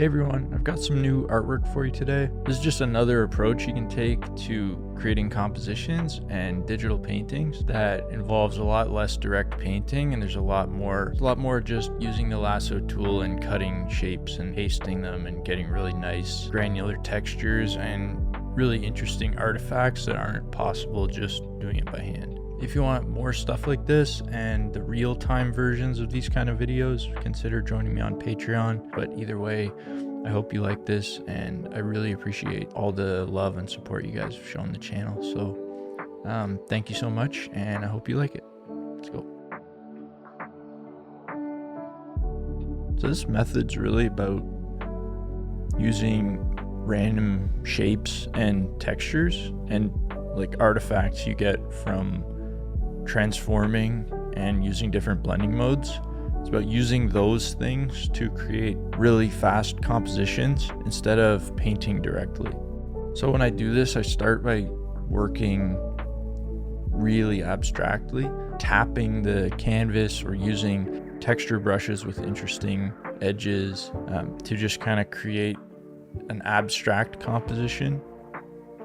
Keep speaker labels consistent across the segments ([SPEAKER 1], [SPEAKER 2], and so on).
[SPEAKER 1] Hey everyone, I've got some new artwork for you today. This is just another approach you can take to creating compositions and digital paintings that involves a lot less direct painting, and there's a lot more just using the lasso tool and cutting shapes and pasting them and getting really nice granular textures and really interesting artifacts that aren't possible just doing it by hand. If you want more stuff like this and the real-time versions of these kind of videos, consider joining me on Patreon. But either way, I hope you like this, and I really appreciate all the love and support you guys have shown the channel. So thank you so much, and I hope you like it. Let's go. So this method's really about using random shapes and textures and like artifacts you get from transforming and using different blending modes. It's about using those things to create really fast compositions instead of painting directly. So when I do this, I start by working really abstractly, tapping the canvas or using texture brushes with interesting edges to just kind of create an abstract composition.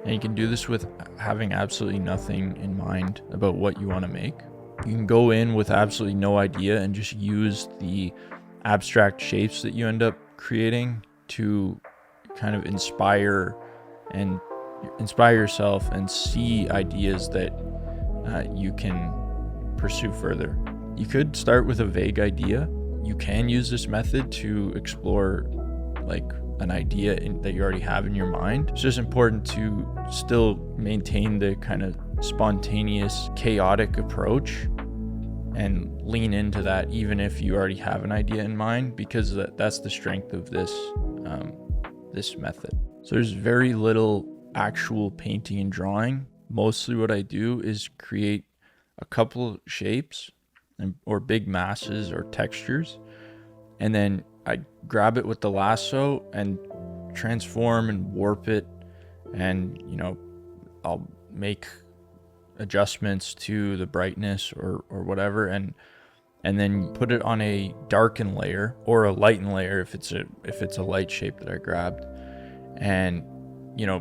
[SPEAKER 1] And you can do this with having absolutely nothing in mind about what you want to make. You can go in with absolutely no idea and just use the abstract shapes that you end up creating to kind of inspire yourself and see ideas that you can pursue further. You could start with a vague idea. You can use this method to explore like an idea that you already have in your mind. It's just important to still maintain the kind of spontaneous, chaotic approach and lean into that even if you already have an idea in mind, because that's the strength of this method. So there's very little actual painting and drawing. Mostly what I do is create a couple shapes or big masses or textures, and then I grab it with the lasso and transform and warp it, and I'll make adjustments to the brightness or whatever, and then put it on a darken layer or a lighten layer if it's a light shape that I grabbed, and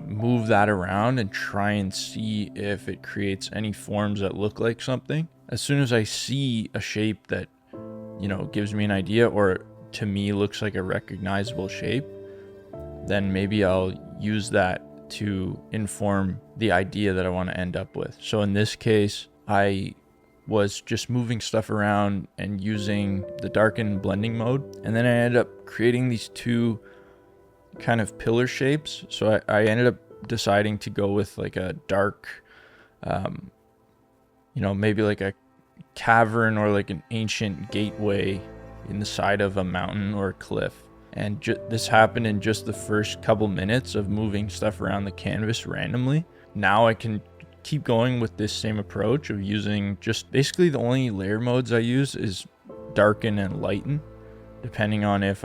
[SPEAKER 1] move that around and try and see if it creates any forms that look like something. As soon as I see a shape that gives me an idea or to me looks like a recognizable shape, then maybe I'll use that to inform the idea that I want to end up with. So in this case, I was just moving stuff around and using the darken blending mode, and then I ended up creating these two kind of pillar shapes. So I ended up deciding to go with like a dark maybe like a cavern or like an ancient gateway in the side of a mountain or a cliff. And this happened in just the first couple minutes of moving stuff around the canvas randomly. Now I can keep going with this same approach of using just basically the only layer modes I use is darken and lighten, depending on if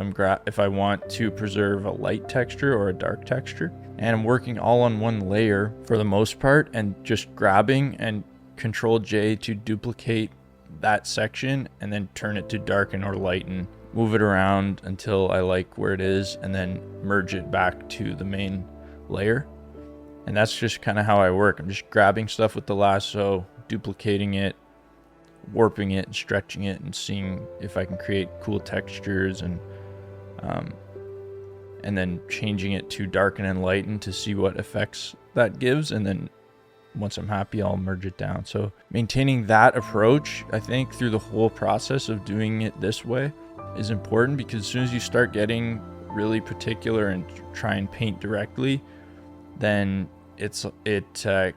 [SPEAKER 1] I want to preserve a light texture or a dark texture. And I'm working all on one layer for the most part, and just grabbing and Control J to duplicate that section and then turn it to darken or lighten, move it around until I like where it is, and then merge it back to the main layer. And that's just kind of how I work. I'm just grabbing stuff with the lasso, duplicating it, warping it and stretching it, and seeing if I can create cool textures, and then changing it to darken and lighten to see what effects that gives. And then once I'm happy, I'll merge it down. So maintaining that approach, I think, through the whole process of doing it this way is important, because as soon as you start getting really particular and try and paint directly, then it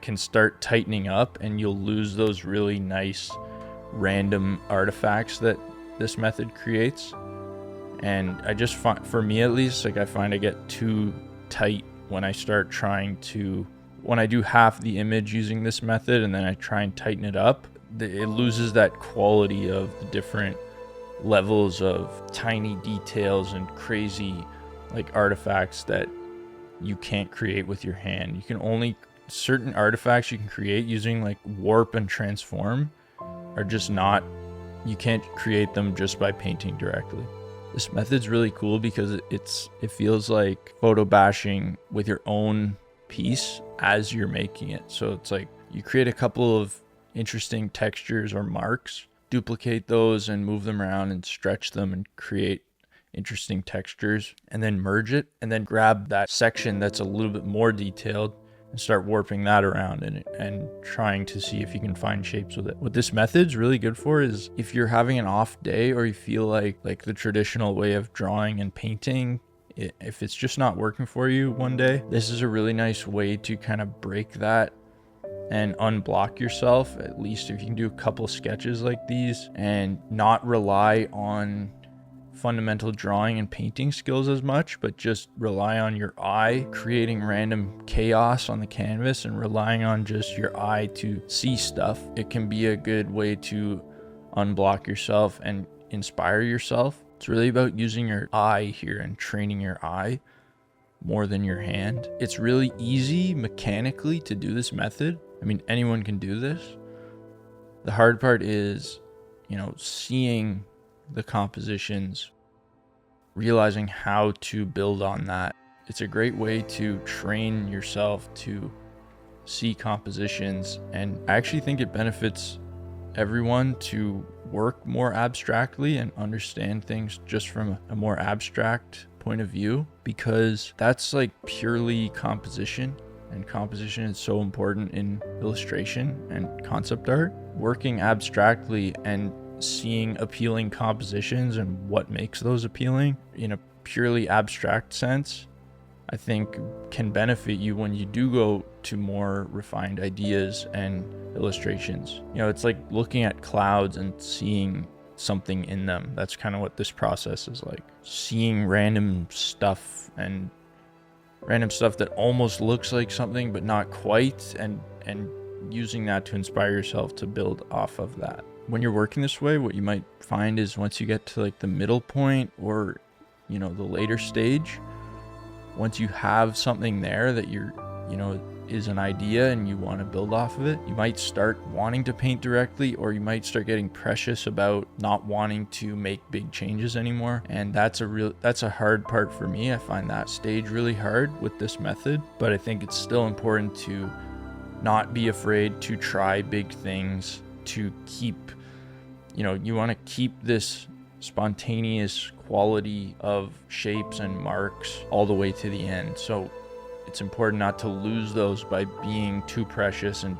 [SPEAKER 1] can start tightening up, and you'll lose those really nice random artifacts that this method creates. And I just find, for me at least, like I find I get too tight when I start when I do half the image using this method and then I try and tighten it up, it loses that quality of the different levels of tiny details and crazy like artifacts that you can't create with your hand. You can only, certain artifacts you can create using like warp and transform are just not, you can't create them just by painting directly. This method's really cool because it feels like photo bashing with your own piece as you're making it. So it's like you create a couple of interesting textures or marks, duplicate those and move them around and stretch them and create interesting textures, and then merge it, and then grab that section that's a little bit more detailed and start warping that around and trying to see if you can find shapes with it. What this method's really good for is if you're having an off day or you feel like the traditional way of drawing and painting, if it's just not working for you one day, this is a really nice way to kind of break that and unblock yourself. At least if you can do a couple sketches like these and not rely on fundamental drawing and painting skills as much, but just rely on your eye, creating random chaos on the canvas and relying on just your eye to see stuff. It can be a good way to unblock yourself and inspire yourself. It's really about using your eye here and training your eye more than your hand. It's really easy mechanically to do this method. I mean, anyone can do this. The hard part is, seeing the compositions, realizing how to build on that. It's a great way to train yourself to see compositions, and I actually think it benefits everyone to work more abstractly and understand things just from a more abstract point of view, because that's like purely composition, and composition is so important in illustration and concept art. Working abstractly and seeing appealing compositions and what makes those appealing in a purely abstract sense, I think can benefit you when you do go to more refined ideas and illustrations. It's like looking at clouds and seeing something in them. That's kind of what this process is like. Seeing random stuff that almost looks like something but not quite, and using that to inspire yourself to build off of that. When you're working this way, what you might find is once you get to the middle point or the later stage, once you have something there that is an idea and you want to build off of it, you might start wanting to paint directly, or you might start getting precious about not wanting to make big changes anymore. And that's a hard part for me. I find that stage really hard with this method, but I think it's still important to not be afraid to try big things, to keep, you want to keep this spontaneous quality of shapes and marks all the way to the end. So it's important not to lose those by being too precious and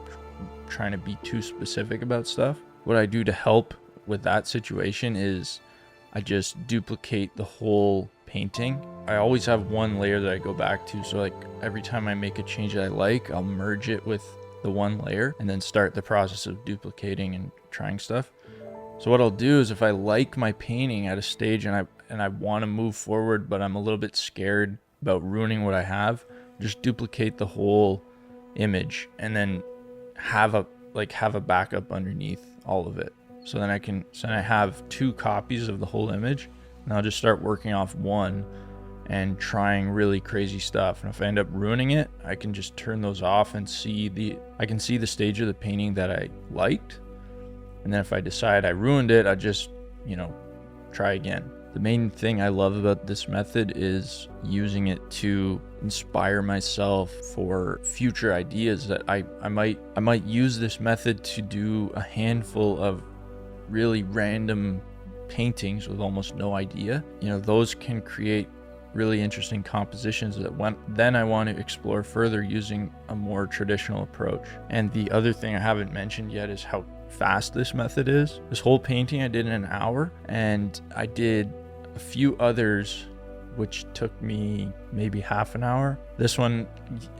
[SPEAKER 1] trying to be too specific about stuff. What I do to help with that situation is I just duplicate the whole painting. I always have one layer that I go back to. So every time I make a change that I like, I'll merge it with the one layer and then start the process of duplicating and trying stuff. So what I'll do is if I like my painting at a stage and I want to move forward, but I'm a little bit scared about ruining what I have, just duplicate the whole image and then have a backup underneath all of it. So then I have two copies of the whole image, and I'll just start working off one and trying really crazy stuff. And if I end up ruining it, I can just turn those off and I can see the stage of the painting that I liked. And then if I decide I ruined it, I just, try again. The main thing I love about this method is using it to inspire myself for future ideas that I might use this method to do a handful of really random paintings with almost no idea. Those can create really interesting compositions that then I want to explore further using a more traditional approach. And the other thing I haven't mentioned yet is how fast this method is. This whole painting I did in an hour, and I did a few others which took me maybe half an hour. This one,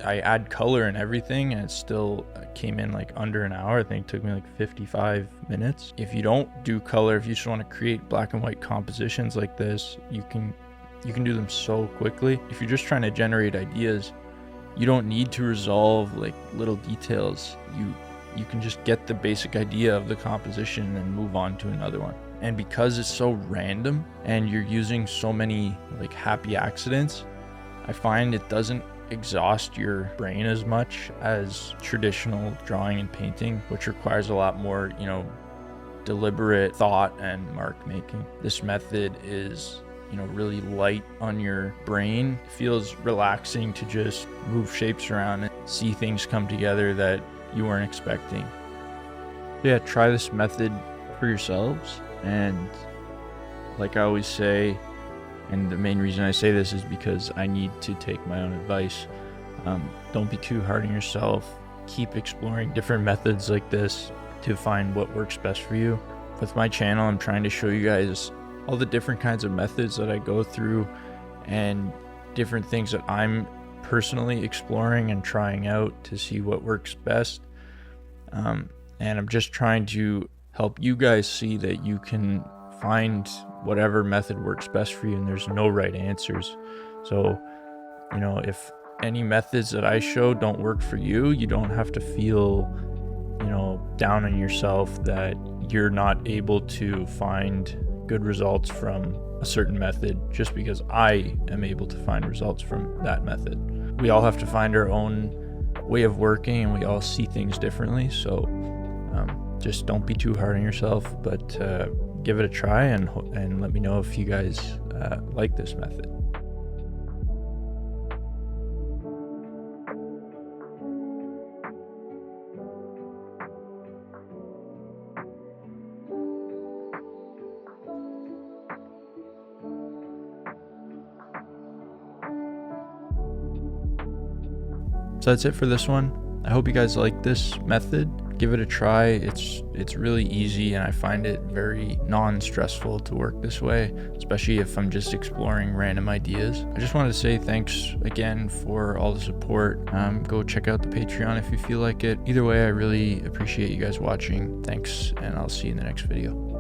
[SPEAKER 1] I add color and everything, and it still came in under an hour. I think it took me 55 minutes. If you don't do color, if you just want to create black and white compositions like this, you can do them so quickly. If you're just trying to generate ideas, you don't need to resolve little details. You can just get the basic idea of the composition and move on to another one. And because it's so random and you're using so many happy accidents, I find it doesn't exhaust your brain as much as traditional drawing and painting, which requires a lot more, deliberate thought and mark making. This method is, really light on your brain. It feels relaxing to just move shapes around and see things come together that you weren't expecting. Yeah, try this method for yourselves. And like I always say, and the main reason I say this is because I need to take my own advice. Don't be too hard on yourself. Keep exploring different methods like this to find what works best for you. With my channel, I'm trying to show you guys all the different kinds of methods that I go through and different things that I'm personally exploring and trying out to see what works best. And I'm just trying to help you guys see that you can find whatever method works best for you, and there's no right answers. So, if any methods that I show don't work for you, you don't have to feel, down on yourself that you're not able to find good results from a certain method just because I am able to find results from that method. We all have to find our own way of working, and we all see things differently. So just don't be too hard on yourself, but give it a try and let me know if you guys like this method. So that's it for this one. I hope you guys like this method. Give it a try. It's really easy, and I find it very non-stressful to work this way, especially if I'm just exploring random ideas. I just wanted to say thanks again for all the support. Go check out the Patreon if you feel like it. Either way, I really appreciate you guys watching. Thanks, and I'll see you in the next video.